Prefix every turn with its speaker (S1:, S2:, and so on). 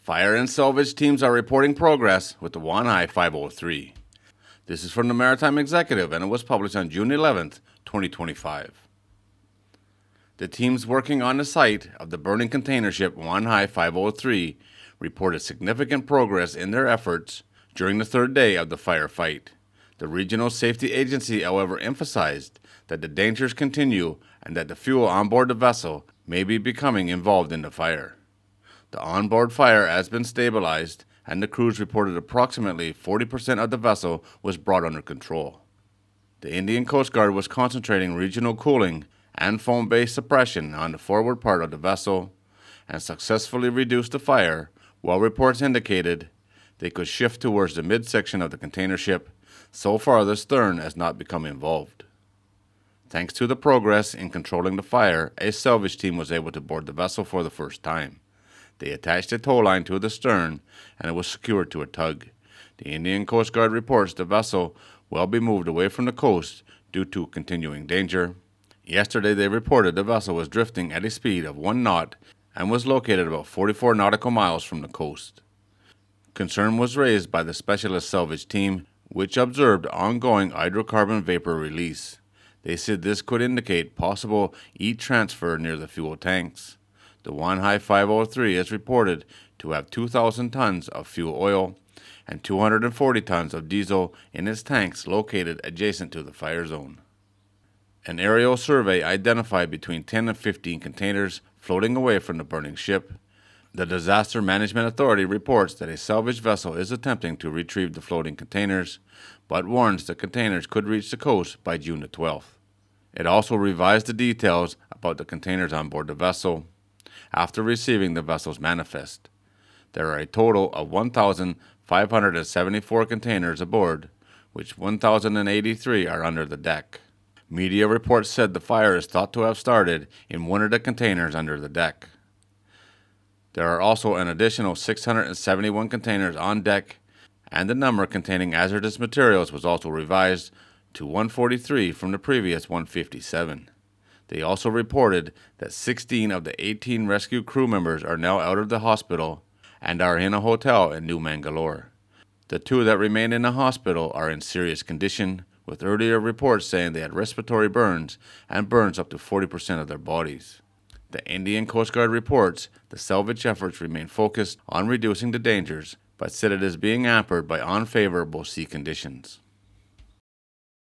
S1: Fire and salvage teams are reporting progress with the Wanhai 503. This is from the Maritime Executive, and it was published on June 11th, 2025. The teams working on the site of the burning container ship Wanhai 503 reported significant progress in their efforts during the third day of the firefight. The Regional Safety Agency, however, emphasized that the dangers continue and that the fuel on board the vessel may be becoming involved in the fire. The onboard fire has been stabilized, and the crews reported approximately 40% of the vessel was brought under control. The Indian Coast Guard was concentrating regional cooling and foam-based suppression on the forward part of the vessel and successfully reduced the fire, while reports indicated they could shift towards the midsection of the container ship. So far, the stern has not become involved. Thanks to the progress in controlling the fire, a salvage team was able to board the vessel for the first time. They attached a tow line to the stern, and it was secured to a tug. The Indian Coast Guard reports the vessel will be moved away from the coast due to continuing danger. Yesterday, they reported the vessel was drifting at a speed of 1 knot and was located about 44 nautical miles from the coast. Concern was raised by the specialist salvage team, which observed ongoing hydrocarbon vapor release. They said this could indicate possible heat transfer near the fuel tanks. The Wanhai 503 is reported to have 2,000 tons of fuel oil and 240 tons of diesel in its tanks located adjacent to the fire zone. An aerial survey identified between 10 and 15 containers floating away from the burning ship. The Disaster Management Authority reports that a salvage vessel is attempting to retrieve the floating containers, but warns the containers could reach the coast by June the 12th. It also revised the details about the containers on board the vessel after receiving the vessel's manifest. There are a total of 1,574 containers aboard, which 1,083 are under the deck. Media reports said the fire is thought to have started in one of the containers under the deck. There are also an additional 671 containers on deck, and the number containing hazardous materials was also revised to 143 from the previous 157. They also reported that 16 of the 18 rescue crew members are now out of the hospital and are in a hotel in New Mangalore. The 2 that remain in the hospital are in serious condition, with earlier reports saying they had respiratory burns and burns up to 40% of their bodies. The Indian Coast Guard reports the salvage efforts remain focused on reducing the dangers, but said it is being hampered by unfavorable sea conditions.